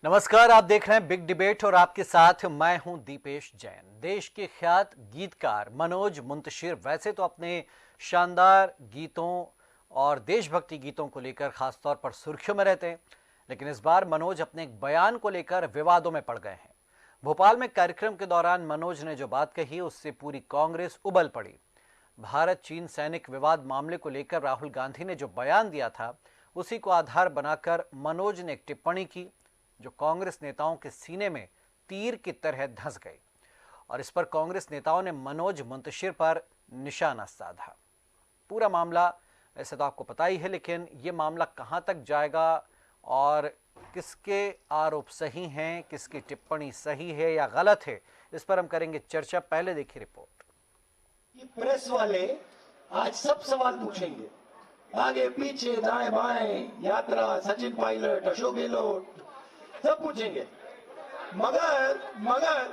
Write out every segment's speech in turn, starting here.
नमस्कार, आप देख रहे हैं बिग डिबेट और आपके साथ मैं हूं दीपेश जैन। देश के ख्यात गीतकार मनोज मुंतशिर वैसे तो अपने शानदार गीतों और देशभक्ति गीतों को लेकर खासतौर पर सुर्खियों में रहते हैं, लेकिन इस बार मनोज अपने एक बयान को लेकर विवादों में पड़ गए हैं। भोपाल में कार्यक्रम के दौरान मनोज ने जो बात कही उससे पूरी कांग्रेस उबल पड़ी। भारत चीन सैनिक विवाद मामले को लेकर राहुल गांधी ने जो बयान दिया था उसी को आधार बनाकर मनोज ने एक टिप्पणी की जो कांग्रेस नेताओं के सीने में तीर की तरह धंस गई और इस पर कांग्रेस नेताओं ने मनोज मुंतशिर पर निशाना साधा। पूरा मामला ऐसे तो आपको पता ही है, लेकिन ये मामला कहां तक जाएगा और किसके आरोप सही हैं, किसकी टिप्पणी सही है या गलत है, इस पर हम करेंगे चर्चा। पहले देखिए रिपोर्ट। ये प्रेस वाले आज सब सवाल पूछेंगे, आगे पीछे दाएं बाएं, यात्रा, सचिन पायलट, अशोक गहलोत, सब पूछेंगे। मगर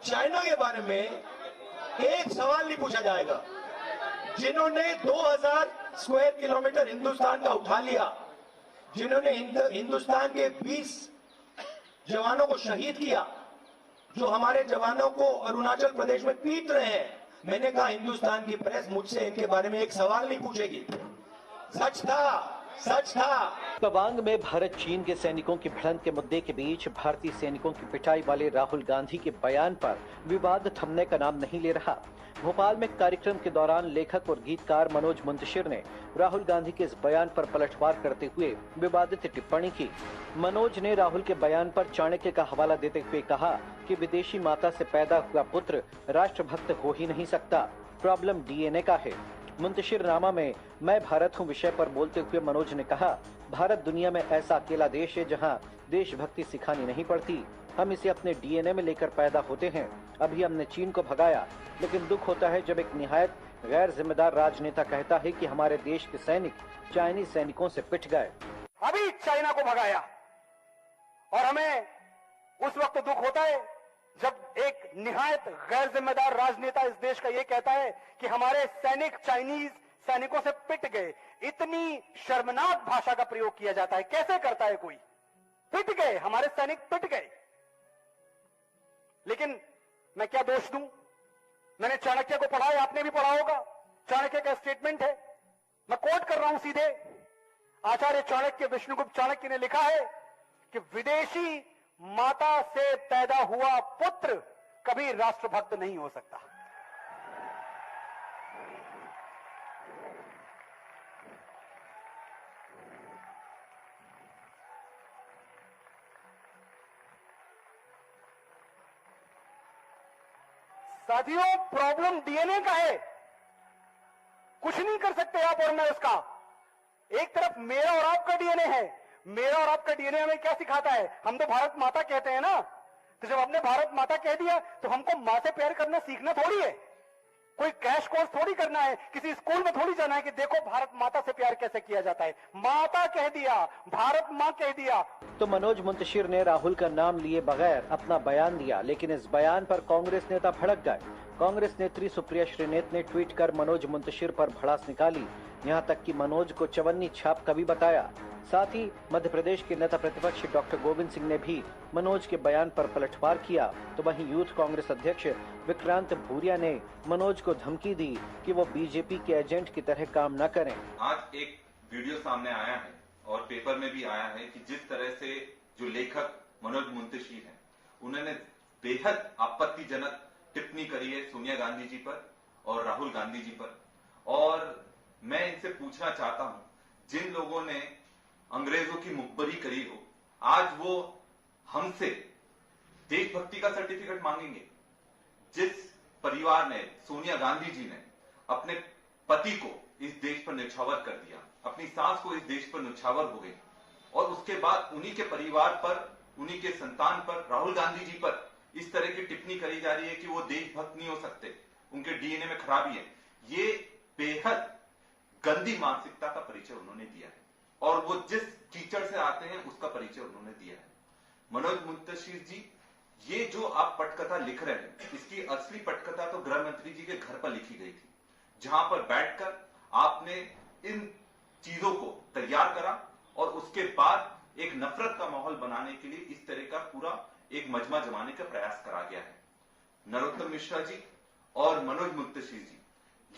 चाइना के बारे में एक सवाल नहीं पूछा जाएगा। जिन्होंने 2000 स्क्वायर किलोमीटर हिंदुस्तान का उठा लिया, जिन्होंने हिंदुस्तान के 20 जवानों को शहीद किया, जो हमारे जवानों को अरुणाचल प्रदेश में पीट रहे हैं, मैंने कहा हिंदुस्तान की प्रेस मुझसे इनके बारे में एक सवाल नहीं पूछेगी। सच था। तवांग में भारत चीन के सैनिकों की भिड़ंत के मुद्दे के बीच भारतीय सैनिकों की पिटाई वाले राहुल गांधी के बयान पर विवाद थमने का नाम नहीं ले रहा। भोपाल में कार्यक्रम के दौरान लेखक और गीतकार मनोज मुंतशिर ने राहुल गांधी के इस बयान पर पलटवार करते हुए विवादित टिप्पणी की। मनोज ने राहुल के बयान पर चाणक्य का हवाला देते हुए कहा कि विदेशी माता से पैदा हुआ पुत्र राष्ट्रभक्त हो ही नहीं सकता, प्रॉब्लम डीएनए का है। मुंतशिरनामा में मैं भारत हूँ विषय पर बोलते हुए मनोज ने कहा, भारत दुनिया में ऐसा अकेला देश है जहाँ देशभक्ति सिखानी नहीं पड़ती। हम इसे अपने डीएनए में लेकर पैदा होते हैं। अभी हमने चीन को भगाया, लेकिन दुख होता है जब एक निहायत गैर जिम्मेदार राजनेता कहता है कि हमारे देश के सैनिक चाइनीज सैनिकों से पिट गए। अभी चाइना को भगाया और हमें उस वक्त दुख होता है जब एक निहायत गैर जिम्मेदार राजनेता इस देश का ये कहता है कि हमारे सैनिक चाइनीज सैनिकों से पिट गए। इतनी शर्मनाक भाषा का प्रयोग किया जाता है, कैसे करता है कोई? पिट गए, हमारे सैनिक पिट गए। लेकिन मैं क्या दोष दूं? मैंने चाणक्य को पढ़ा है, आपने भी पढ़ा होगा। चाणक्य का स्टेटमेंट है, मैं कोट कर रहा हूं सीधे। आचार्य चाणक्य, विष्णुगुप्त चाणक्य ने लिखा है कि विदेशी माता से पैदा हुआ पुत्र कभी राष्ट्रभक्त नहीं हो सकता। साथियों, प्रॉब्लम डीएनए का है, कुछ नहीं कर सकते आप और मैं उसका। एक तरफ मेरा और आपका डीएनए है। मेरा और आपका डीएनए हमें क्या सिखाता है? हम तो भारत माता कहते हैं ना, तो जब हमने भारत माता कह दिया तो हमको मां से प्यार करना सीखना थोड़ी है, कोई क्रैश कोर्स थोड़ी करना है, किसी स्कूल में थोड़ी जाना है कि देखो भारत माता से प्यार कैसे किया जाता है। माता कह दिया, भारत मां कह दिया। तो मनोज मुंतशिर ने राहुल का नाम लिए बगैर अपना बयान दिया, लेकिन इस बयान पर कांग्रेस नेता भड़क गए। कांग्रेस नेत्री सुप्रिया श्रीनेत ने ट्वीट कर मनोज मुंतशिर पर भड़ास निकाली, यहाँ तक कि मनोज को चवन्नी छाप का भी बताया। साथ ही मध्य प्रदेश के नेता प्रतिपक्ष डॉक्टर गोविंद सिंह ने भी मनोज के बयान पर पलटवार किया। तो वहीं यूथ कांग्रेस अध्यक्ष विक्रांत भूरिया ने मनोज को धमकी दी कि वो बीजेपी के एजेंट की तरह काम न करें। आज एक वीडियो सामने आया है और पेपर में भी आया है कि जिस तरह से जो लेखक मनोज मुंतशिर हैं, उन्होंने बेहद आपत्तिजनक टिप्पणी करी है सोनिया गांधी जी पर और राहुल गांधी जी पर। और मैं इनसे पूछना चाहता हूं, जिन लोगों ने अंग्रेजों की मुखबरी करी हो, आज वो हमसे देशभक्ति का सर्टिफिकेट मांगेंगे। जिस परिवार ने, सोनिया गांधी जी ने अपने पति को इस देश पर न्यौछावर कर दिया, अपनी सास को इस देश पर न्यौछावर हो गई, और उसके बाद उन्हीं के परिवार पर, उन्हीं के संतान पर, राहुल गांधी जी पर इस तरह की टिप्पणी करी जा रही है कि वो देशभक्त नहीं हो सकते, उनके डीएनए में खराबी है। ये बेहद गंदी मानसिकता का परिचय उन्होंने दिया है और वो जिस कीचड़ से आते हैं उसका परिचय उन्होंने दिया है। मनोज मुंतशिर जी, ये जो आप पटकथा लिख रहे हैं, इसकी असली पटकथा तो गृह मंत्री जी के घर पर लिखी गई थी, जहां पर बैठकर आपने इन चीजों को तैयार करा और उसके बाद एक नफरत का माहौल बनाने के लिए इस तरह का पूरा एक मजमा जमाने का प्रयास करा गया है। नरोत्तम मिश्रा जी और मनोज मुंतशिर जी,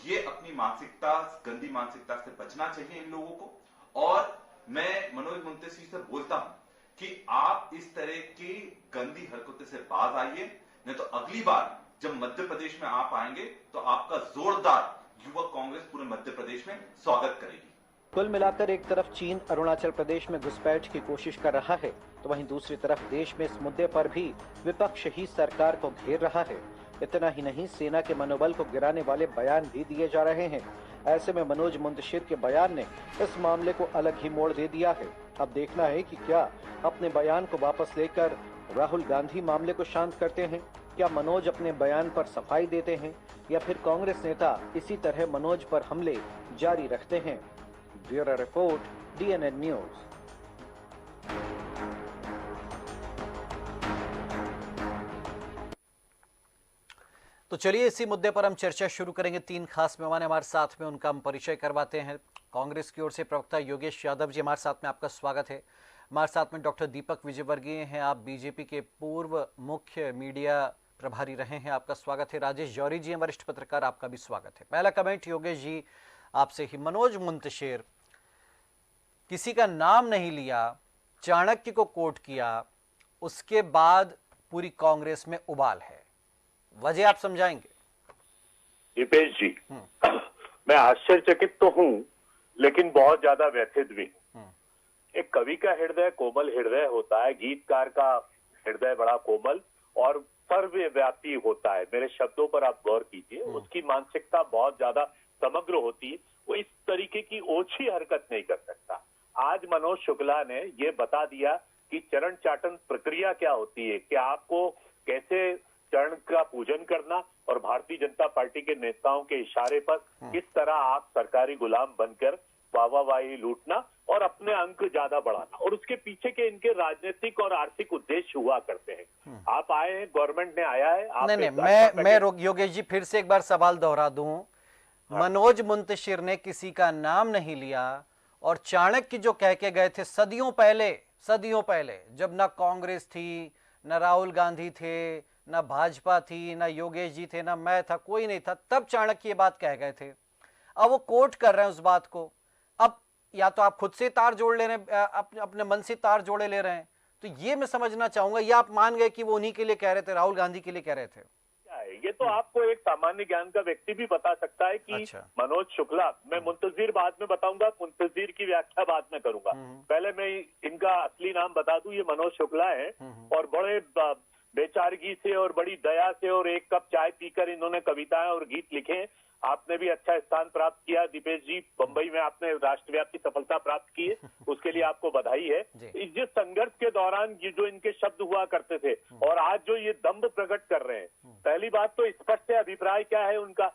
ये अपनी मानसिकता, गंदी मानसिकता से बचना चाहिए इन लोगों को। और मैं मनोज मुंतशिर से बोलता हूं कि आप इस तरह की गंदी हरकतों से बाज आइए, नहीं तो अगली बार जब मध्य प्रदेश में आप आएंगे तो आपका जोरदार युवक कांग्रेस पूरे मध्य प्रदेश में स्वागत करेगी। कुल मिलाकर एक तरफ चीन अरुणाचल प्रदेश में घुसपैठ की कोशिश कर रहा है, तो वहीं दूसरी तरफ देश में इस मुद्दे पर भी विपक्ष ही सरकार को घेर रहा है। इतना ही नहीं, सेना के मनोबल को गिराने वाले बयान भी दिए जा रहे हैं। ऐसे में मनोज मुंतशिर के बयान ने इस मामले को अलग ही मोड़ दे दिया है। अब देखना है कि क्या अपने बयान को वापस लेकर राहुल गांधी मामले को शांत करते हैं, क्या मनोज अपने बयान पर सफाई देते हैं, या फिर कांग्रेस नेता इसी तरह मनोज पर हमले जारी रखते हैं। Bureau report, DNN news. तो चलिए इसी मुद्दे पर हम चर्चा शुरू करेंगे। 3 खास मेहमान हमारे साथ में, उनका हम परिचय करवाते हैं। कांग्रेस की ओर से प्रवक्ता योगेश यादव जी हमारे साथ में, आपका स्वागत है। हमारे साथ में डॉक्टर दीपक विजयवर्गीय हैं, आप बीजेपी के पूर्व मुख्य मीडिया प्रभारी रहे हैं, आपका स्वागत है। राजेश जौहरी जी हैं, वरिष्ठ पत्रकार, आपका भी स्वागत है। पहला कमेंट योगेश जी आपसे ही। मनोज मुंतशिर किसी का नाम नहीं लिया, चाणक्य को कोट किया, उसके बाद पूरी कांग्रेस में उबाल है, वजह आप समझाएंगे? दीपेश जी, मैं आश्चर्यचकित तो हूं लेकिन बहुत ज्यादा व्यथित भी। एक कवि का हृदय कोमल हृदय होता है, गीतकार का हृदय बड़ा कोमल और सर्वव्यापी होता है। मेरे शब्दों पर आप गौर कीजिए, उसकी मानसिकता बहुत ज्यादा समग्र होती है। वो इस तरीके की ओछी हरकत नहीं कर सकता। आज मनोज शुक्ला ने ये बता दिया कि चरण चाटन प्रक्रिया क्या होती है, कि आपको कैसे चरण का पूजन करना और भारतीय जनता पार्टी के नेताओं के इशारे पर किस तरह आप सरकारी गुलाम बनकर वाहवाही लूटना और अपने अंक ज्यादा बढ़ाना, और उसके पीछे के इनके राजनीतिक और आर्थिक उद्देश्य हुआ करते हैं। आप आए हैं, गवर्नमेंट ने आया है, आप नहीं, मैं योगेश जी फिर से एक बार सवाल दोहरा दूं। मनोज मुंतशिर ने किसी का नाम नहीं लिया और चाणक्य जो कह के गए थे सदियों पहले जब ना कांग्रेस थी, ना राहुल गांधी थे, ना भाजपा थी, ना योगेश जी थे, ना मैं था, कोई नहीं था, तब चाणक्य ये बात कह गए थे। अब वो कोट कर रहे हैं उस बात को। अब या तो आप खुद से तार जोड़ ले रहे हैं, अपने मन से तार जोड़े ले रहे हैं, तो ये मैं समझना चाहूंगा, या आप मान गए कि वो उन्हीं के लिए कह रहे थे, राहुल गांधी के लिए कह रहे थे? ये तो आपको एक सामान्य ज्ञान का व्यक्ति भी बता सकता है कि मनोज शुक्ला, मैं मुंतशिर बाद में बताऊंगा, मुंतशिर की व्याख्या बाद में करूंगा, पहले मैं इनका असली नाम बता दूं। ये मनोज शुक्ला है और बड़े बेचारगी से और बड़ी दया से और एक कप चाय पीकर इन्होंने कविताएं और गीत लिखे। आपने भी अच्छा स्थान प्राप्त किया दीपेश जी, बंबई में आपने राष्ट्रव्यापी सफलता प्राप्त की है, उसके लिए आपको बधाई है। इस जिस संघर्ष के दौरान ये जो इनके शब्द हुआ करते थे और आज जो ये दम्भ प्रकट कर रहे हैं, पहली बात तो स्पष्ट है अभिप्राय क्या है उनका,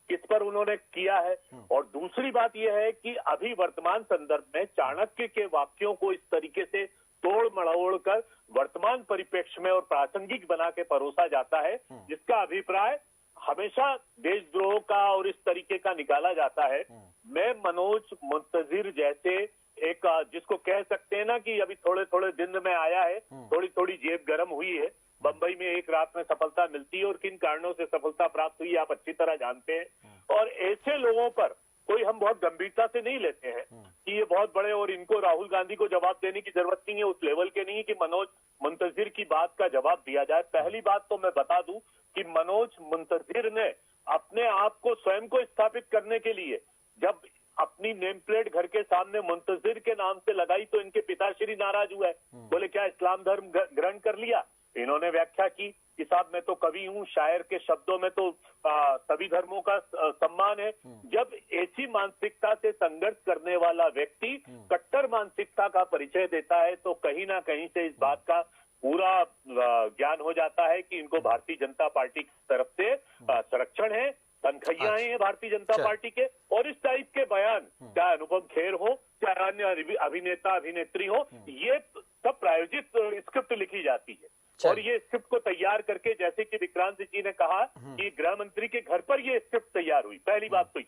किस पर उन्होंने किया है, और दूसरी बात यह है कि अभी वर्तमान संदर्भ में चाणक्य के वाक्यों को इस तरीके से तोड़ मड़ोड़ कर वर्तमान परिप्रेक्ष्य में और प्रासंगिक बना के परोसा जाता है, जिसका अभिप्राय हमेशा देशद्रोह का और इस तरीके का निकाला जाता है। मैं मनोज मुंतशिर जैसे एक, जिसको कह सकते हैं ना कि अभी थोड़े थोड़े दिन में आया है, थोड़ी थोड़ी जेब गर्म हुई है, बंबई में एक रात में सफलता मिलती है और किन कारणों से सफलता प्राप्त हुई आप अच्छी तरह जानते हैं। और ऐसे लोगों पर कोई हम बहुत गंभीरता से नहीं लेते हैं कि ये बहुत बड़े और इनको राहुल गांधी को जवाब देने की जरूरत नहीं है, उस लेवल के नहीं कि मनोज मुंतशिर की बात का जवाब दिया जाए। पहली बात तो मैं बता दूं कि मनोज मुंतशिर ने अपने आप को स्वयं को स्थापित करने के लिए जब अपनी नेम प्लेट घर के सामने मुंतशिर के नाम से लगाई तो इनके पिताश्री नाराज हुए, बोले क्या इस्लाम धर्म ग्रहण कर लिया? इन्होंने व्याख्या की कि साहब मैं तो कवि हूँ, शायर के शब्दों में तो सभी धर्मों का सम्मान है। जब ऐसी मानसिकता से संघर्ष करने वाला व्यक्ति कट्टर मानसिकता का परिचय देता है तो कहीं ना कहीं से इस बात का पूरा ज्ञान हो जाता है कि इनको भारतीय जनता पार्टी की तरफ से संरक्षण है, तनखैया हैं भारतीय जनता पार्टी के। और इस टाइप के बयान, चाहे अनुपम खेर हो, चाहे अन्य अभिनेता अभिनेत्री हो, ये सब प्रायोजित स्क्रिप्ट लिखी जाती है। और ये स्क्रिप्ट को तैयार करके, जैसे कि विक्रांत जी ने कहा कि गृह मंत्री के घर पर ये स्क्रिप्ट तैयार हुई, पहली बात तो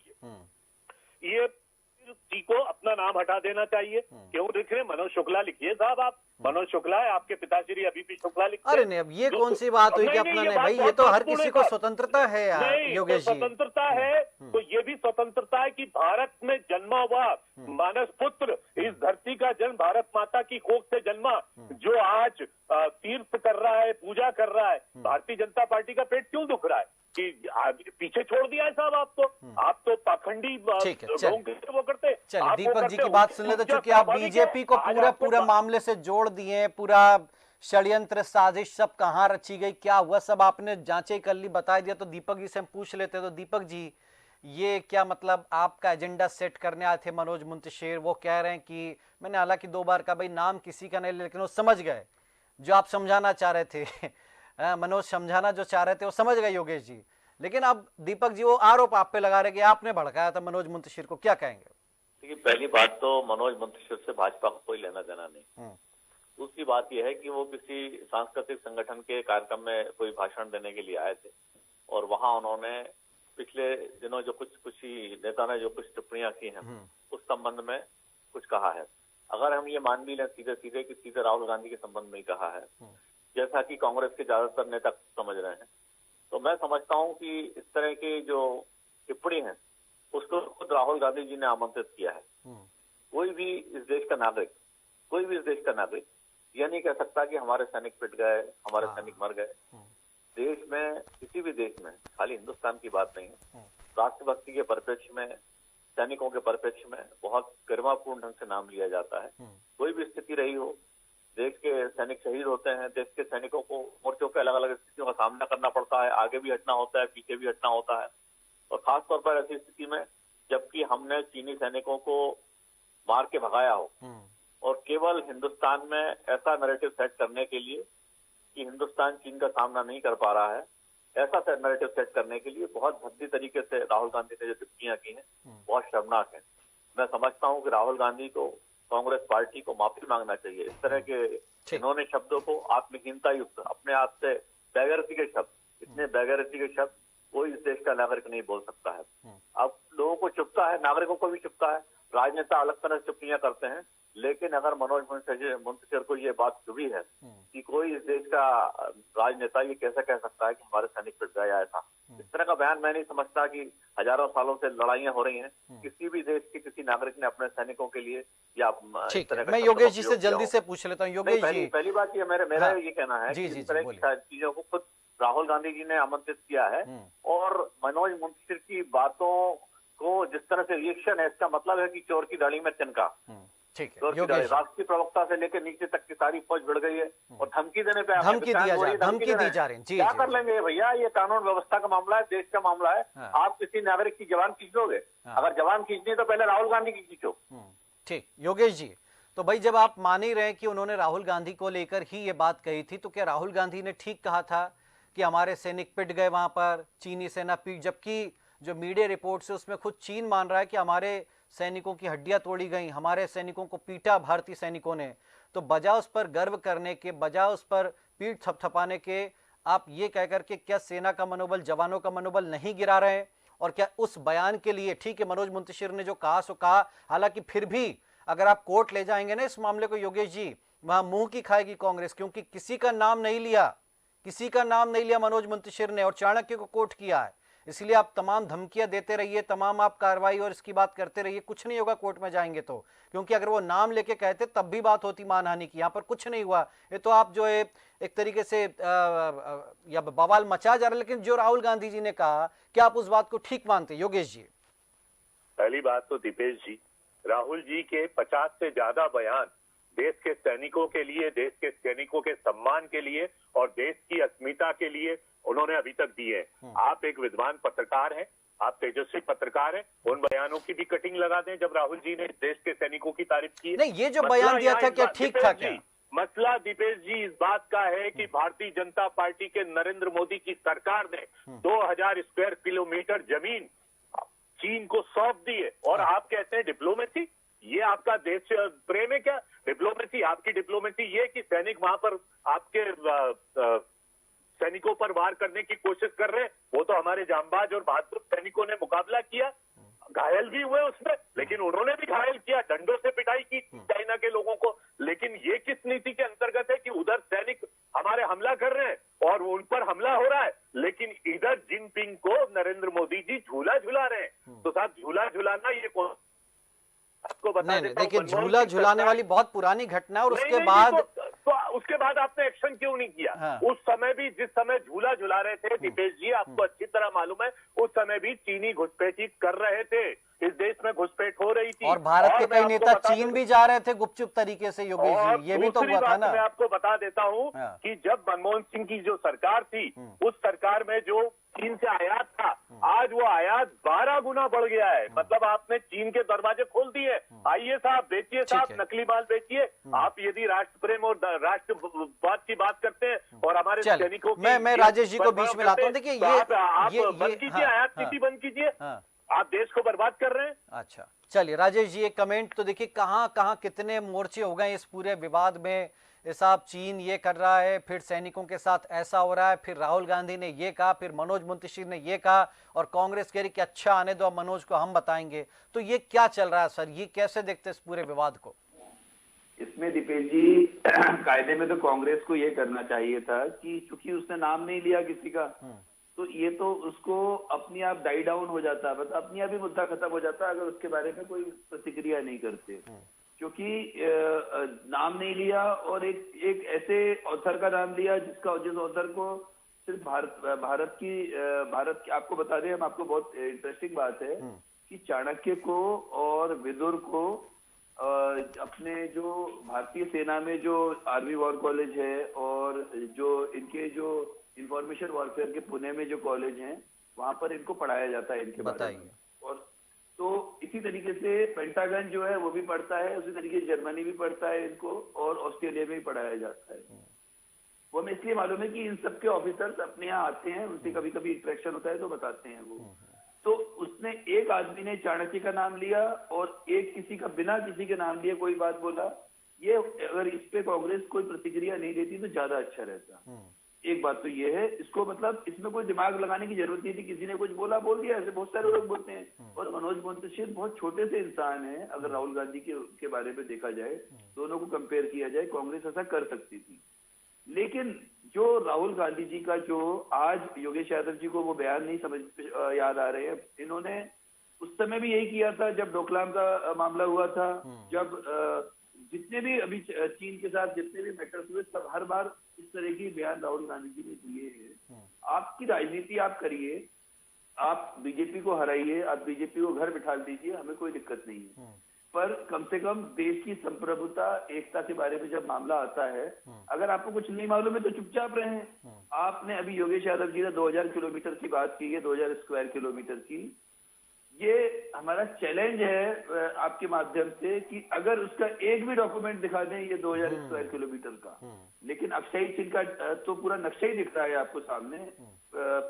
ये जी को अपना नाम हटा देना चाहिए। क्यों लिख रहे? मनोज शुक्ला लिखिए साहब, आप मनोज शुक्ला है, आपके पिताश्री अभी भी शुक्ला लिखते हैं। अरे नहीं, अब ये कौन सी बात हुई कि अपना नहीं भाई, ये तो हर किसी को स्वतंत्रता है यार योगेश जी। स्वतंत्रता है तो ये भी स्वतंत्रता है कि भारत में जन्मा हुआ मानस पुत्र, इस धरती का जन्म भारत माता की कोख से जन्मा, जो आज तीर्थ कर रहा है, पूजा कर रहा है, भारतीय जनता पार्टी का पेट क्यों दुख रहा है कि पीछे छोड़ दिया है साहब आपको? आप तो पाखंडी वो करते। चलिए दीपक जी की बात सुन लेते, चूंकि आप बीजेपी को पूरा मामले से जोड़ दिए, पूरा षड्यंत्र साजिश सब कहाँ रची गई, क्या हुआ, सब आपने जांचें कर ली, बता दिया, तो दीपक जी से हम पूछ लेते। तो दीपक जी, ये क्या मतलब आपका एजेंडा सेट करने आए थे मनोज मुंतशिर? वो कह रहे हैं कि मैंने हालांकि 2 बार कहा भाई नाम किसी का नहीं, लेकिन वो समझ गए जो आप समझाना चाह रहे थे। मनोज समझाना जो चाह रहे थे वो समझ गए योगेश जी, लेकिन अब दीपक जी वो आरोप आप पे लगा रहे कि आपने भड़काया था मनोज मुंतशिर को, क्या कहेंगे? देखिए, पहली बात तो मनोज मुंतशिर से भाजपा को कोई लेना देना नहीं। दूसरी बात यह है कि वो किसी सांस्कृतिक संगठन के कार्यक्रम में कोई भाषण देने के लिए आए थे और वहां उन्होंने पिछले दिनों जो कुछ ही नेता ने जो कुछ टिप्पणियां की हैं उस संबंध में कुछ कहा है। अगर हम ये मान भी लें सीधे सीधे कि सीधे राहुल गांधी के संबंध में ही कहा है, जैसा कि कांग्रेस के ज्यादातर नेता समझ रहे हैं, तो मैं समझता हूं कि इस तरह की जो टिप्पणी है उसको खुद राहुल गांधी जी ने आमंत्रित किया है। कोई भी इस देश का नागरिक यह नहीं कह सकता कि हमारे सैनिक पिट गए, हमारे सैनिक मर गए। देश में, किसी भी देश में, खाली हिंदुस्तान की बात नहीं है, राष्ट्रभक्ति के परिप्रेक्ष्य में, सैनिकों के परिप्रेक्ष्य में बहुत गरिमापूर्ण ढंग से नाम लिया जाता है। कोई भी स्थिति रही हो, देश के सैनिक शहीद होते हैं, देश के सैनिकों को मोर्चों के अलग अलग स्थितियों का सामना करना पड़ता है, आगे भी हटना होता है, पीछे भी हटना होता है। और खासतौर पर ऐसी स्थिति में जबकि हमने चीनी सैनिकों को मार के भगाया हो और केवल हिंदुस्तान में ऐसा नैरेटिव सेट करने के लिए कि हिंदुस्तान चीन का सामना नहीं कर पा रहा है, ऐसा नैरेटिव सेट करने के लिए बहुत भद्दी तरीके से राहुल गांधी ने जो टिप्पणियां की हैं बहुत शर्मनाक है। मैं समझता हूं कि राहुल गांधी को, कांग्रेस पार्टी को माफी मांगना चाहिए। इस तरह के इन्होंने शब्दों को आत्महीनता युक्त, अपने आप से बेगैरती के शब्द, इतने बेगैरती के शब्द कोई इस देश का नागरिक नहीं बोल सकता है। अब लोगों को चुभता है, नागरिकों को भी चुभता है, राजनेता अलग तरह से टिप्पणियां करते हैं, लेकिन अगर मनोज मुंतशिर को ये बात चुभी है कि कोई इस देश का राजनेता ये कैसे कह सकता है कि हमारे सैनिक पिट गए ऐसा, इस तरह का बयान मैं नहीं समझता कि हजारों सालों से लड़ाइयां हो रही हैं, किसी भी देश के किसी नागरिक ने अपने सैनिकों के लिए या ठीक है। मैं योगेश जी से जल्दी से पूछ लेता हूँ। योगेश जी, पहली बात ये मेरा ये कहना है कि इस तरह की चीजों को खुद राहुल गांधी जी ने आमंत्रित किया है और मनोज मुंतशिर की बातों को जिस तरह से रिएक्शन है, इसका मतलब है कि चोर की दाढ़ी में तिनका। ठीक है, राष्ट्रीय प्रवक्ता से लेकर नीचे तक की सारी फौज भिड़ गई है और धमकी देने पे धमकी दी जा रही है। क्या कर लेंगे भैया? ये कानून व्यवस्था का मामला है, देश का मामला है। आप किसी नागरिक की जवान खींच लोगे? अगर जवान खींचनी है तो पहले राहुल गांधी की खींचो। ठीक, योगेश जी, तो भाई जब आप मान ही रहे कि उन्होंने राहुल गांधी को लेकर ही ये बात कही थी, तो क्या राहुल गांधी ने ठीक कहा था कि हमारे सैनिक पिट गए वहां पर, चीनी सेना पीट, जबकि जो मीडिया रिपोर्ट्स है उसमें खुद चीन मान रहा है कि हमारे सैनिकों की हड्डियां तोड़ी गई, हमारे सैनिकों को पीटा भारतीय सैनिकों ने। तो बजाय उस पर गर्व करने के, बजाय उस पर पीठ थपथपाने के, आप ये कहकर के क्या सेना का मनोबल, जवानों का मनोबल नहीं गिरा रहे हैं? और क्या उस बयान के लिए, ठीक है मनोज मुंतशिर ने जो कहा सो कहा, हालांकि फिर भी अगर आप कोर्ट ले जाएंगे ना इस मामले को योगेश जी, वहां मुंह की खाएगी कांग्रेस, क्योंकि किसी का नाम नहीं लिया मनोज मुंतशिर ने और चाणक्य को कोर्ट किया है। इसलिए आप तमाम धमकियां देते रहिए, तमाम आप कार्रवाई और इसकी बात करते रहिए, कुछ नहीं होगा कोर्ट में जाएंगे तो, क्योंकि अगर वो नाम लेके कहते तब भी बात होती मानहानि की। यहाँ पर कुछ नहीं हुआ, ये तो आप जो है एक तरीके से या बवाल मचा जा रहा है। लेकिन जो राहुल गांधी जी ने कहा, क्या आप उस बात को ठीक मानते योगेश जी? पहली बात तो दीपेश जी, राहुल जी के 50 से ज्यादा बयान देश के सैनिकों के लिए, देश के सैनिकों के सम्मान के लिए और देश की अस्मिता के लिए उन्होंने अभी तक दिए हैं। आप एक विद्वान पत्रकार हैं, आप तेजस्वी पत्रकार हैं, उन बयानों की भी कटिंग लगा दें जब राहुल जी ने देश के सैनिकों की तारीफ की। नहीं, ये जो बयान दिया था क्या ठीक था क्या? मसला दीपेश जी इस बात का है कि भारतीय जनता पार्टी के नरेंद्र मोदी की सरकार ने 2000 स्क्वायर किलोमीटर जमीन चीन को सौंप दी है और आप कहते हैं डिप्लोमेसी। ये आपका देश प्रेम है क्या? डिप्लोमेसी, आपकी डिप्लोमेसी ये कि सैनिक वहां पर आपके सैनिकों पर वार करने की कोशिश कर रहे हैं, वो तो हमारे जांबाज और बहादुर सैनिकों ने मुकाबला किया। घायल भी हुए उसमें, लेकिन उन्होंने भी घायल किया, डंडों से पिटाई की चाइना के लोगों को। लेकिन ये किस नीति के अंतर्गत है कि उधर सैनिक हमारे हमला कर रहे हैं और उन पर हमला हो रहा है, लेकिन इधर जिनपिंग को नरेंद्र मोदी जी झूला झुला रहे हैं। तो साहब झूला झुलाना ये कौन आपको बता देता हूं, देखिए झूला झुलाने वाली बहुत पुरानी घटना है और उसके बाद तो उसके बाद आपने एक्शन क्यों नहीं किया? हाँ। उस समय भी जिस समय झूला झुला रहे थे दीपेश जी, आपको अच्छी तरह मालूम है, उस समय भी चीनी घुसपैठी कर रहे थे, इस देश में घुसपैठ हो रही थी और भारत के कई नेता चीन भी जा रहे थे गुपचुप तरीके से। योगेश जी ये भी तो हुआ था ना। मैं आपको बता देता हूं कि जब मनमोहन सिंह की जो सरकार थी, उस सरकार में जो चीन से आयात था, आज वो आयात 12 गुना बढ़ गया है। मतलब आपने चीन के दरवाजे खोल दिए। आइए साहब, बेचिए साहब, नकली माल बेचिए। आप यदि राष्ट्र प्रेम और राष्ट्रवाद की बात करते हैं और हमारे सैनिकों की, मैं राजेश जी को बीच में लाता हूं। देखिए ये बंद कीजिए, आयात नीति बंद कीजिए। आप देश को बर्बाद कर रहे हैं। अच्छा चलिए राजेश जी, एक कमेंट तो देखिए कहां कहां कितने मोर्चे हो गए इस पूरे विवाद में। साहब चीन ये कर रहा है, फिर सैनिकों के साथ ऐसा हो रहा है, फिर राहुल गांधी ने ये कहा, फिर मनोज मुंतशिर ने ये कहा और कांग्रेस कह रही कि अच्छा आने दो मनोज को, हम बताएंगे। तो ये क्या चल रहा है सर, ये कैसे देखते हैं इस पूरे विवाद को? इसमें दीपेश जी कायदे में तो कांग्रेस को ये करना चाहिए था कि चूंकि उसने नाम नहीं लिया किसी का, तो ये तो उसको अपने आप डाई डाउन हो जाता है, मतलब अपने आप ही मुद्दा खत्म हो जाता है अगर उसके बारे में कोई प्रतिक्रिया नहीं करते। क्योंकि नाम नहीं लिया और एक ऐसे ऑथर का नाम लिया जिस ऑथर को सिर्फ भारत की आपको बता दें, हम आपको बहुत इंटरेस्टिंग बात है कि चाणक्य को और विदुर को अपने जो भारतीय सेना में जो आर्मी वॉर कॉलेज है और जो इनके जो इंफॉर्मेशन वॉरफेयर के पुणे में जो कॉलेज हैं, वहां पर इनको पढ़ाया जाता है इनके बारे में। और तो इसी तरीके से पेंटागन जो है वो भी पढ़ता है, उसी तरीके से जर्मनी भी पढ़ता है इनको, और ऑस्ट्रेलिया में भी पढ़ाया जाता है। वो हमें इसलिए मालूम है कि इन सबके ऑफिसर्स अपने यहाँ आते हैं, उनसे कभी कभी इंटरेक्शन होता है तो बताते हैं वो। तो उसने एक आदमी ने चाणक्य का नाम लिया और एक किसी का बिना किसी के नाम लिए कोई बात बोला। ये अगर इस पे कांग्रेस कोई प्रतिक्रिया नहीं देती तो ज्यादा अच्छा रहता। एक बात तो ये है, इसको मतलब इसमें कोई दिमाग लगाने की जरूरत नहीं थी, किसी ने कुछ बोला बोल दिया, ऐसे बहुत सारे लोग बोलते हैं। और मनोज मुंतशिर बहुत छोटे से इंसान है, अगर राहुल गांधी के बारे में देखा जाए, दोनों को कंपेयर किया जाए, कांग्रेस ऐसा कर सकती थी। लेकिन जो राहुल गांधी जी का जो आज योगेश यादव जी को वो बयान नहीं समझ याद आ रहे हैं, इन्होंने उस समय भी यही किया था जब डोकलाम का मामला हुआ था, जब जितने भी अभी चीन के साथ जितने भी मैटर्स हुए, सब हर बार इस तरह की बयान राहुल गांधी जी ने दिए हैं। आपकी राजनीति आप करिए, आप बीजेपी को हराइए, आप बीजेपी को घर बिठा दीजिए, हमें कोई दिक्कत नहीं है। पर कम से कम देश की संप्रभुता, एकता के बारे में जब मामला आता है, अगर आपको कुछ नहीं मालूम है तो चुपचाप रहें। आपने अभी योगेश यादव जी ने 2000 किलोमीटर की बात की है, 2000 स्क्वायर किलोमीटर की। ये हमारा चैलेंज है आपके माध्यम से कि अगर उसका एक भी डॉक्यूमेंट दिखा दें ये 2000 स्क्वायर किलोमीटर का। लेकिन अक्षय सिंह का तो पूरा नक्शा ही दिख रहा है आपको सामने,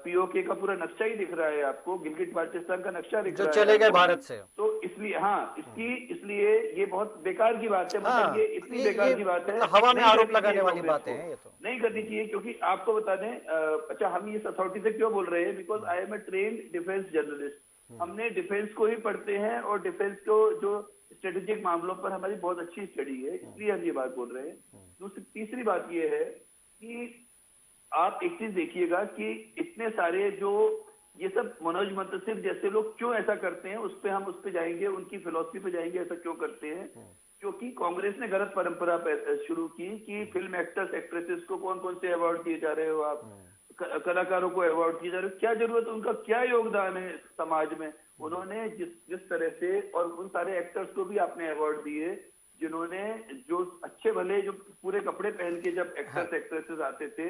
पीओके का पूरा नक्शा ही दिख रहा है आपको, गिलगिट बाल्टिस्तान का नक्शा दिख रहा है, चले गए भारत से। तो इसलिए इसलिए ये बहुत बेकार की बात है। मतलब ये इतनी बेकार की बात है, हवा में आरोप लगाने वाली बातें हैं, ये तो नहीं करनी चाहिए। क्योंकि आपको बता दें, अच्छा हम ये अथॉरिटी से क्यों बोल रहे हैं, because I am a trained defence journalist. हमने डिफेंस को ही पढ़ते हैं और डिफेंस को जो स्ट्रेटेजिक मामलों पर हमारी बहुत अच्छी स्टडी है, इसलिए हम ये बात बोल रहे हैं। तीसरी बात ये है कि आप एक चीज देखिएगा कि इतने सारे जो ये सब मनोज मुंतशिर जैसे लोग क्यों ऐसा करते हैं, हम उस पे जाएंगे, उनकी फिलॉसफी पे जाएंगे, ऐसा क्यों करते हैं। क्योंकि कांग्रेस ने गलत परंपरा शुरू की कि फिल्म एक्टर्स एक्ट्रेसेस को कौन कौन से अवार्ड दिए जा रहे हो, आप कलाकारों को अवार्ड दिए जा रहे हो, क्या जरूरत है, उनका क्या योगदान है समाज में। उन्होंने जिस तरह से, और उन सारे एक्टर्स को भी आपने अवार्ड दिए जिन्होंने जो अच्छे भले जो पूरे कपड़े पहन के जब एक्टर्स एक्ट्रेसेस आते थे,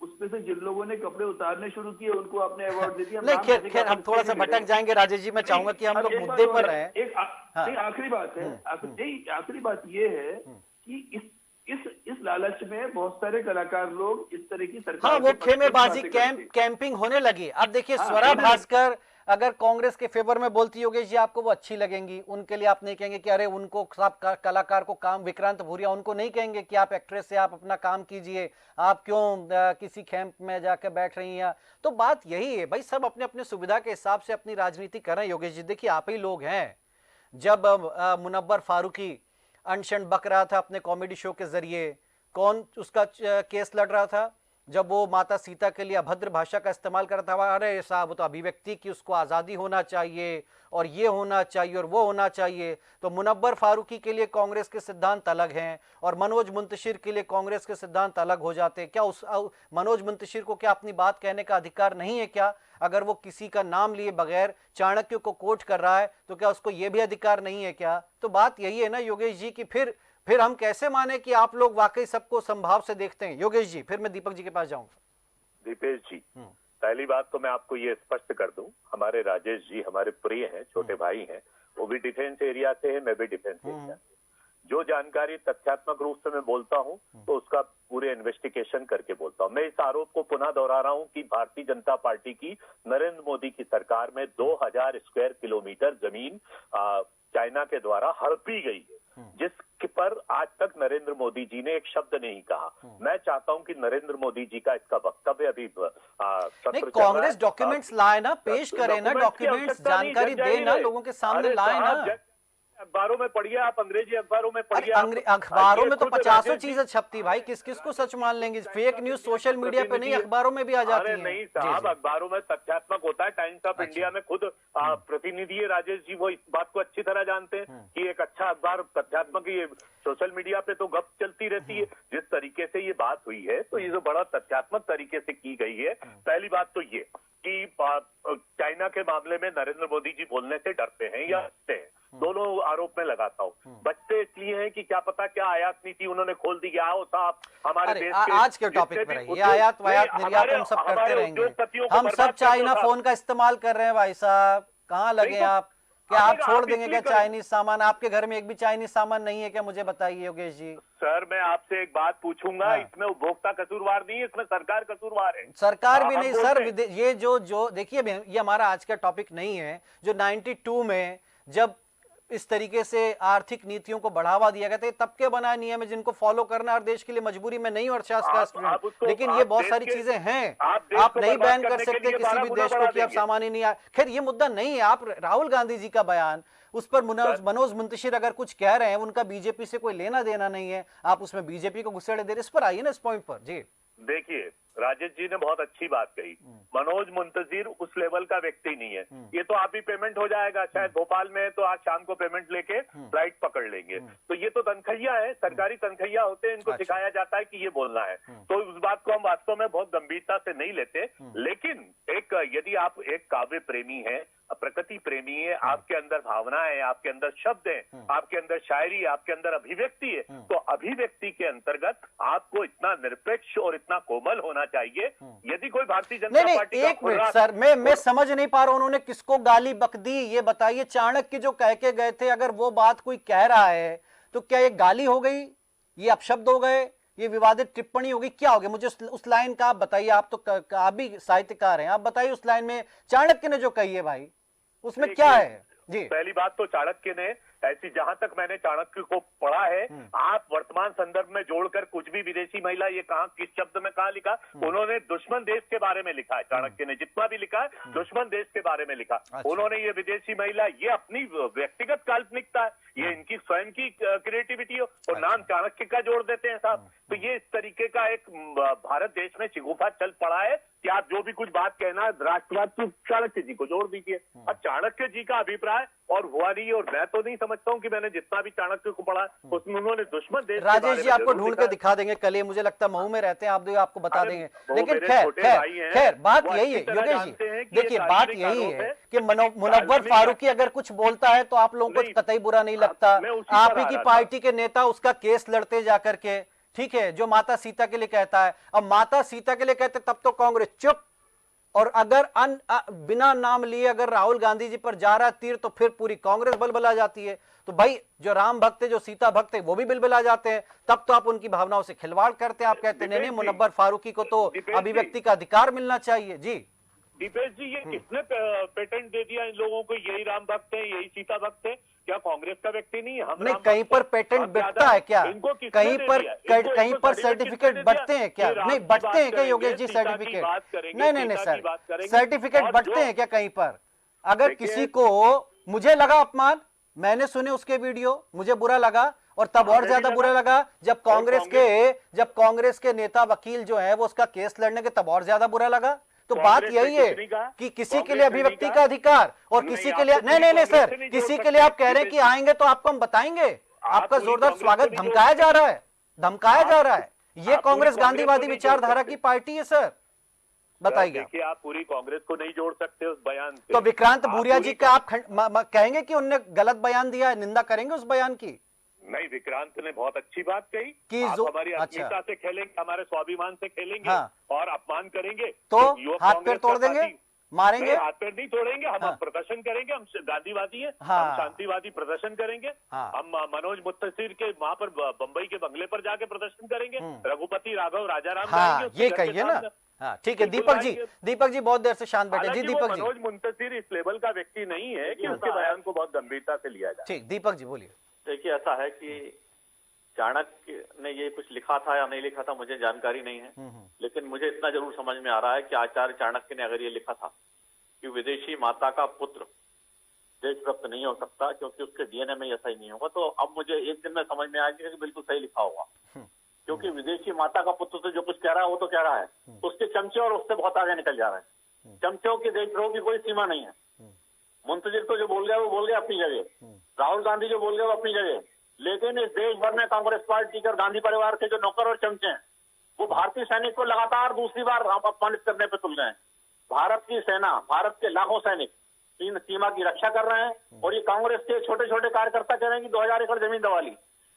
उसमें से जिन लोगों ने कपड़े उतारने शुरू किए उनको आपने अवार्ड दे दिया। खैर हम थोड़ा सा भटक जाएंगे राजेश जी, मैं चाहूंगा कि हम लोग मुद्दे पर रहें। एक आखिरी बात है, आखिरी बात ये है कि इस लालच में बहुत सारे कलाकार लोग इस तरह की सरकार, वो खेमेबाजी कैंपिंग होने लगी। अब देखिए स्वरा भास्कर अगर कांग्रेस के फेवर में बोलती योगेश जी आपको वो अच्छी लगेंगी, उनके लिए आप नहीं कहेंगे कि अरे उनको सब कलाकार को काम, विक्रांत भूरिया उनको नहीं कहेंगे कि आप एक्ट्रेस से आप अपना काम कीजिए, आप क्यों किसी कैंप में जाकर बैठ रही हैं। तो बात यही है भाई, सब अपने अपने सुविधा के हिसाब से अपनी राजनीति कर रहे हैं। योगेश जी देखिए आप ही लोग हैं, जब मुनव्वर फारूकी अनशन बक रहा था अपने कॉमेडी शो के जरिए, कौन उसका केस लड़ रहा था? जब वो माता सीता के लिए अभद्र भाषा का इस्तेमाल करता था, अरे साहब वो तो अभिव्यक्ति की उसको आज़ादी होना चाहिए और ये होना चाहिए और वो होना चाहिए। तो मुनव्वर फारूकी के लिए कांग्रेस के सिद्धांत अलग हैं और मनोज मुंतशिर के लिए कांग्रेस के सिद्धांत अलग हो जाते हैं। क्या उस मनोज मुंतशिर को क्या अपनी बात कहने का अधिकार नहीं है क्या? अगर वो किसी का नाम लिए बगैर चाणक्य को कोट कर रहा है तो क्या उसको ये भी अधिकार नहीं है क्या? तो बात यही है ना योगेश जी कि फिर हम कैसे माने कि आप लोग वाकई सबको संभाव से देखते हैं? योगेश जी, फिर मैं दीपक जी के पास जाऊंगा। दीपेश जी, पहली बात तो मैं आपको ये स्पष्ट कर दूं, हमारे राजेश जी हमारे प्रिय हैं, छोटे भाई हैं, वो भी डिफेंस एरिया से है, मैं भी डिफेंस एरिया से। जो जानकारी तथ्यात्मक रूप से मैं बोलता हूं तो उसका पूरे इन्वेस्टिगेशन करके बोलता हूं। मैं इस आरोप को पुनः दोहरा रहा हूं कि भारतीय जनता पार्टी की नरेंद्र मोदी की सरकार में 2000 स्क्वायर किलोमीटर जमीन चाइना के द्वारा हड़पी गई है, जिस पर आज तक नरेंद्र मोदी जी ने एक शब्द नहीं कहा। मैं चाहता हूं कि नरेंद्र मोदी जी का इसका वक्तव्य अभी नहीं, कांग्रेस डॉक्यूमेंट्स लाए ना, पेश करें ना, डॉक्यूमेंट्स जानकारी दे ना, लोगों के सामने लाए ना। अखबारों में पढ़िए, आप अंग्रेजी अखबारों में पढ़िए। अखबारों में तो 50 चीजें छपती भाई, किस किस को सच मान लेंगे? फेक न्यूज सोशल मीडिया पे नहीं, अखबारों में भी आ जाती है। नहीं साहब, अखबारों में तथ्यात्मक होता है। टाइम्स ऑफ इंडिया में खुद प्रतिनिधि है राजेश जी, वो इस बात को अच्छी तरह जानते हैं कि एक अच्छा अखबार तथ्यात्मक, ये सोशल मीडिया पे तो गप चलती रहती है। जिस तरीके से ये बात हुई है तो ये जो बड़ा तथ्यात्मक तरीके से की गई है। पहली बात तो ये कि चाइना के मामले में नरेंद्र मोदी जी बोलने से डरते हैं या हंसते हैं, दोनों आरोप में लगाता हूँ। बचते इसलिए हैं कि क्या पता क्या आयात नीति उन्होंने खोल दी। आओ साहब, हमारे देश के आज के टॉपिक पर ये आयात वायात निर्यात हम सब करते रहेंगे। हम सब चाइना फोन का इस्तेमाल कर रहे हैं भाई साहब, कहाँ लगे आप? क्या आप छोड़ देंगे क्या चाइनीज सामान? आपके घर में एक भी चाइनीज सामान नहीं है क्या? मुझे बताइए योगेश जी। सर मैं आपसे एक बात पूछूंगा, इसमें उपभोक्ता कसूरवार नहीं है, इसमें सरकार कसूरवार है। सरकार भी नहीं सर, ये जो देखिए, ये हमारा आज का टॉपिक नहीं है। जो 92 में जब इस तरीके से आर्थिक नीतियों को बढ़ावा दिया गया था, तब के बनाए नियम है जिनको फॉलो करना हर देश के लिए मजबूरी में नहीं, और स्टूडेंट। लेकिन ये बहुत सारी चीजें हैं, आप नहीं बैन कर सकते किसी भी देश को कि आप सामान ही नहीं आए। खैर ये मुद्दा नहीं है। आप राहुल गांधी जी का बयान, उस पर मनोज मुंतशिर अगर कुछ कह रहे हैं, उनका बीजेपी से कोई लेना देना नहीं है, आप उसमें बीजेपी को घुसेड़े दे रहे। इस पर आइए ना, इस पॉइंट पर। जी देखिए, राजेश जी ने बहुत अच्छी बात कही। मनोज मुंतशिर उस लेवल का व्यक्ति नहीं है। ये तो आप ही पेमेंट हो जाएगा, शायद भोपाल में है तो आज शाम को पेमेंट लेके फ्लाइट पकड़ लेंगे। तो ये तो तनखैया है, सरकारी तनखैया होते हैं, इनको सिखाया जाता है कि ये बोलना है। तो उस बात को हम वास्तव में बहुत गंभीरता से नहीं लेते। लेकिन यदि आप एक काव्य प्रेमी है, प्रकृति प्रेमी है, आपके अंदर भावना है, आपके अंदर शब्द है, आपके अंदर शायरी, आपके अंदर अभिव्यक्ति है, तो अभिव्यक्ति के अंतर्गत आपको इतना निरपेक्ष और इतना कोमल होना चाहिए। यदि कोई भारतीय जनता पार्टी एक मिनट सर, मैं समझ नहीं पा रहा हूं उन्होंने किसको गाली बक दी, ये बताइए। चाणक्य जो कह के गए थे, अगर वो बात कोई कह रहा है तो क्या ये गाली हो गई, ये अपशब्द हो गए, ये विवादित टिप्पणी होगी, क्या हो गया? मुझे उस लाइन का आप बताइए। आप तो आप भी साहित्यकार हैं, आप बताइए उस लाइन में चाणक्य ने जो कही है भाई, उसमें क्या है? जी पहली बात तो चाणक्य ने ऐसी, जहां तक मैंने चाणक्य को पढ़ा है, आप वर्तमान संदर्भ में जोड़कर कुछ भी विदेशी महिला, ये कहां किस शब्द में कहा लिखा? उन्होंने दुश्मन देश के बारे में लिखा है। चाणक्य ने जितना भी लिखा है दुश्मन देश के बारे में लिखा। अच्छा। उन्होंने ये विदेशी महिला, ये अपनी व्यक्तिगत काल्पनिकता है, ये इनकी स्वयं की क्रिएटिविटी हो, और नाम चाणक्य का जोड़ देते हैं साहब। तो ये इस तरीके का एक भारत देश में शिगुफा चल पड़ा है कि आप जो भी कुछ बात कहना राष्ट्रवाद की चाणक्य जी को जोड़ दीजिए। और चाणक्य जी का अभिप्राय और हुआ नहीं, और मैं तो नहीं समझता हूं कि मैंने जितना भी चाणक्य को पढ़ा उसमें उन्होंने दुश्मन देश। राजेश जी आपको ढूंढ के दिखा देंगे कल, मुझे लगता है मऊ में रहते हैं आप, आपको बता देंगे। लेकिन खैर बात यही है योगेश जी, देखिए बात यही है कि मुनव्वर फारूकी अगर कुछ बोलता है तो आप लोगों को कतई बुरा नहीं लगता। आप ही की पार्टी के नेता उसका केस लड़ते जाकर के, ठीक है, जो माता सीता के लिए कहता है। अब माता सीता के लिए कहते तब तो कांग्रेस चुप, और अगर बिना नाम लिए अगर राहुल गांधी जी पर जा रहा तीर तो फिर पूरी कांग्रेस बलबला जाती है। तो भाई जो राम भक्त है, जो सीता भक्त है, वो भी बलबला जाते हैं। तब तो आप उनकी भावनाओं से खिलवाड़ करते हैं। आप कहते हैं नहीं, मुनव्वर फारूकी को तो अभिव्यक्ति का अधिकार मिलना चाहिए। जी दीपेश जी, ये किसने पेटेंट दे दिया इन लोगों को? यही राम भक्त है, यही सीता भक्त है? क्या कांग्रेस का व्यक्ति नहीं है? हम नहीं, कहीं पर पेटेंट बिकता है क्या? कहीं पर सर्टिफिकेट बटते हैं क्या? नहीं बटते हैं क्या योगेश जी सर्टिफिकेट? नहीं नहीं नहीं सर, सर्टिफिकेट बटते हैं क्या कहीं पर? अगर किसी को, मुझे लगा अपमान, मैंने सुने उसके वीडियो, मुझे बुरा लगा, और तब और ज्यादा बुरा लगा जब कांग्रेस के नेता वकील जो है वो उसका केस लड़ने के, तब और ज्यादा बुरा लगा। तो बात यही है कि किसी के लिए अभिव्यक्ति का अधिकार, और किसी के लिए नहीं नहीं नहीं सर, किसी के लिए आप कह रहे हैं कि आएंगे तो आपको हम बताएंगे, आपका जोरदार स्वागत धमकाया जा रहा है, धमकाया जा रहा है। ये कांग्रेस गांधीवादी विचारधारा की पार्टी है सर, बताइए। देखिए, आप पूरी कांग्रेस को नहीं जोड़ सकते उस बयान से। तो विक्रांत भूरिया जी का आप कहेंगे कि उनने गलत बयान दिया है, निंदा करेंगे उस बयान की? नहीं, विक्रांत ने बहुत अच्छी बात कही कि आप हमारी अस्मिता से खेलेंगे, हमारे स्वाभिमान से खेलेंगे, हाँ। और अपमान करेंगे तो हाथ पैर तोड़ देंगे, मारेंगे? हाथ पैर नहीं तोड़ेंगे, हम प्रदर्शन करेंगे, हम गांधीवादी हैं, हम शांतिवादी प्रदर्शन करेंगे, हम मनोज मुंतशिर के वहां पर बंबई के बंगले पर जाके प्रदर्शन करेंगे, रघुपति राघव राजाराम, ये कहिए ना। हाँ ठीक है, दीपक जी बहुत देर से शांत बैठे। जी दीपक जी, मनोज मुंतशिर इस लेवल का व्यक्ति नहीं है कि उसके बयान को बहुत गंभीरता से लिया जाए। ठीक, दीपक जी बोलिए। देखिए, ऐसा है कि चाणक्य ने ये कुछ लिखा था या नहीं लिखा था मुझे जानकारी नहीं है, लेकिन मुझे इतना जरूर समझ में आ रहा है कि आचार्य चाणक्य ने अगर ये लिखा था कि विदेशी माता का पुत्र देशभक्त नहीं हो सकता क्योंकि उसके डीएनए में ऐसा ही नहीं होगा, तो अब मुझे एक दिन में समझ में आ गया कि बिल्कुल सही लिखा होगा। क्योंकि विदेशी माता का पुत्र तो जो कुछ कह रहा है वो तो कह रहा है, उसके चमचे और उससे बहुत आगे निकल जा रहे हैं। चमचों की देशद्रोह की कोई सीमा नहीं है। मुंतशिर तो जो बोल गया वो बोल गया अपनी जगह, राहुल गांधी जो बोल गया वो अपनी जगह, लेकिन इस देश भर में कांग्रेस पार्टी के और गांधी परिवार के जो नौकर और चमचे हैं वो भारतीय सैनिक को लगातार दूसरी बार अपमानित करने पर तुल गए हैं। भारत की सेना, भारत के लाखों सैनिक सीमा की रक्षा कर रहे हैं, और ये कांग्रेस के छोटे छोटे कार्यकर्ता कह रहे हैं कि 2000 एकड़ जमीन दबा ली,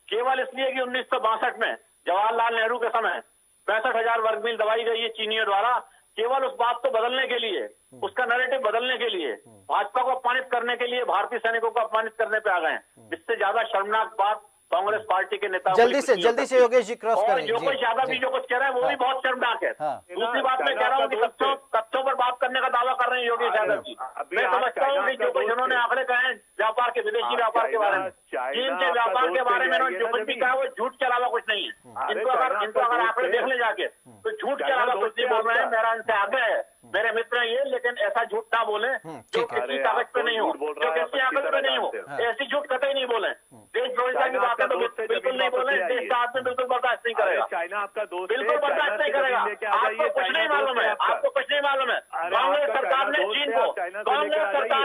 केवल इसलिए कि 1962 में जवाहरलाल नेहरू के समय 65,000 वर्ग मील दबाई गई है चीनियों द्वारा, केवल उस बात को बदलने के लिए, उसका नैरेटिव बदलने के लिए, भाजपा को अपमानित करने के लिए भारतीय सैनिकों को अपमानित करने पे आ गए हैं। इससे ज्यादा शर्मनाक बात कांग्रेस पार्टी के नेता जल्दी से योगेश जी क्रॉस करें। जो कुछ यादव भी जो कुछ कह रहे हैं वो भी बहुत शर्मनाक है। दूसरी बात मैं कह रहा हूँ कि तथ्यों पर बात करने का दावा कर रहे हैं योगेश यादव जी। मैं समझता हूँ कि जो कुछ उन्होंने आंकड़े कहे हैं व्यापार के, विदेशी व्यापार के बारे में, चीन के व्यापार के बारे में उन्होंने जो कुछ भी कहा वो झूठ के अलावा कुछ नहीं है। इनको अगर आंकड़े देख ले जाके तो झूठ के अलावा कुछ नहीं बोल रहे हैं। मेरा इनसे आग्रह है, मेरे मित्र हैं ये, लेकिन ऐसा झूठ ना बोले जो किसी कागज पे नहीं हो, जो किसी कागज पे नहीं हो, ऐसी झूठ कतई नहीं बोले। देशद्रोहिता की बातें तो बिल्कुल नहीं बोले, देश का आदमी बिल्कुल बर्दाश्त नहीं करेगा, चाइना आपका दोस्त बिल्कुल बर्दाश्त नहीं करेगा। आपको कुछ नहीं मालूम है, आपको कुछ नहीं मालूम है। कांग्रेस सरकार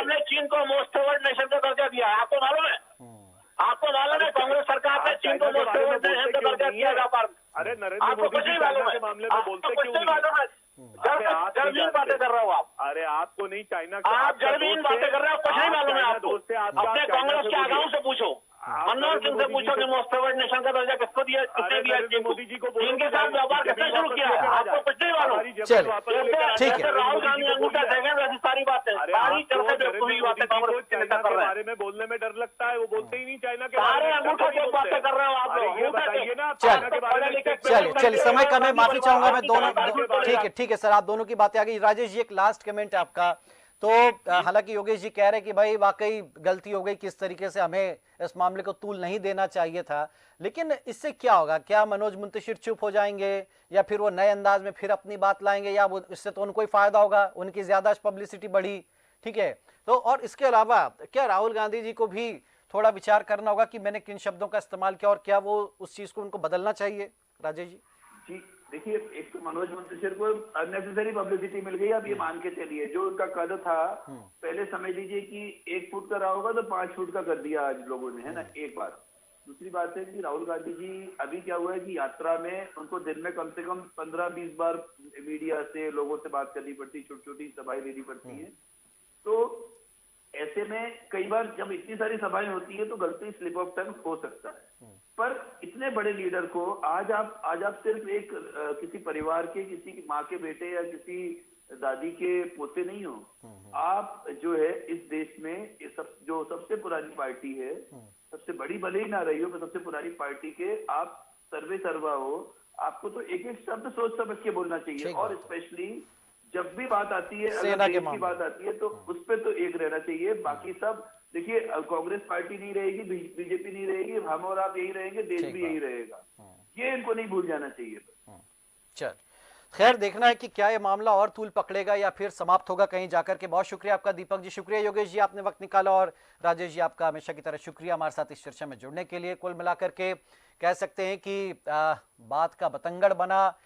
ने चीन को मोस्ट फेवर्ड नेशन का दर्जा दिया है, आपको मालूम है? आपको मालूम है कांग्रेस सरकार ने चीन को मोस्ट फेवर्ड नेशन का दर्जा दिया व्यापार में? अरे नरेंद्र मोदी जी चाइना के मामले में बोलते क्यों नहीं? जलवीन बातें कर रहे हो आप। अरे आपको नहीं, चाइना आप जलवीन बातें कर रहे हो, कुछ नहीं मालूम है आपको। अपने कांग्रेस के आगाओं से पूछो, मनमोहन सिंह से पूछो कि मोस्ट फेवर्ड नेशन का दर्जा किसको दिया, किसने दिया? मोदी जी को चीन के साथ व्यापार किसने शुरू किया? आपको कुछ नहीं मालूम। ठीक है, राहुल गांधी अंगूठा देखें, वैसी सारी बातें, सारी चर्चा बेवकूफी बातें कांग्रेस के नेता कर रहे हैं। बारे में बोलने में डर लगता है, वो बोलते ही नहीं चाइना के सारे अंगूठा की बातें कर रहे हो आप लोग। ये बताइए ना, चलिए समय कम है, माफी चाहूंगा मैं दोनों। ठीक है सर, आप दोनों की बातें आ गई। राजेश जी एक लास्ट कमेंट है आपका। तो हालांकि योगेश जी कह रहे हैं कि भाई वाकई गलती हो गई, किस तरीके से हमें इस मामले को तूल नहीं देना चाहिए था, लेकिन इससे क्या होगा? क्या मनोज मुंतशिर चुप हो जाएंगे या फिर वो नए अंदाज में फिर अपनी बात लाएंगे, या वो इससे तो उनको ही फायदा होगा, उनकी ज्यादा पब्लिसिटी बढ़ी? ठीक है, तो और इसके अलावा क्या राहुल गांधी जी को भी थोड़ा विचार करना होगा कि मैंने किन शब्दों का इस्तेमाल किया और क्या वो उस चीज को उनको बदलना चाहिए? राजेश जी। देखिए, एक तो मनोज मुंतशिर को अननेसेसरी पब्लिसिटी मिल गई। आप ये मान के चलिए, जो उनका कद था पहले समझ लीजिए कि 1 फुट का रहा होगा तो 5 फुट का कर दिया आज लोगों ने, है ना, एक बार। दूसरी बात है कि राहुल गांधी जी अभी क्या हुआ है कि यात्रा में उनको दिन में कम से कम 15-20 बार मीडिया से, लोगों से बात करनी पड़ती, छोटी छोटी सभाएं लेनी पड़ती है। तो ऐसे में कई बार जब इतनी सारी सभाएं होती है तो गलती, स्लिप ऑफ टंग हो सकता है। पर इतने बड़े लीडर को आज आप सिर्फ एक किसी परिवार के, किसी माँ के बेटे या किसी दादी के पोते नहीं हो। आप जो है इस देश में जो सबसे पुरानी पार्टी है, सबसे बड़ी भले ही ना रही हो, पर सबसे पुरानी पार्टी के आप सर्वे सर्वा हो। आपको तो एक एक शब्द सोच समझ के बोलना चाहिए, और स्पेशली जब भी बात आती है, सेना अगर के देश की बात आती है तो उस पर तो एक रहना चाहिए। बाकी सब देखिए, कांग्रेस पार्टी नहीं रहेगी, बीजेपी नहीं रहेगी, हम और आप यही रहेंगे, देश भी यही रहेगा। ये इनको नहीं भूल जाना चाहिए। चल, खैर देखना है कि क्या ये मामला और तूल पकड़ेगा या फिर समाप्त होगा कहीं जाकर के। बहुत शुक्रिया आपका दीपक जी, शुक्रिया योगेश जी, आपने वक्त निकाला, और राजेश जी आपका हमेशा की तरह शुक्रिया हमारे साथ इस चर्चा में जुड़ने के लिए। कुल मिलाकर के कह सकते हैं कि बात का बतंगड़ बना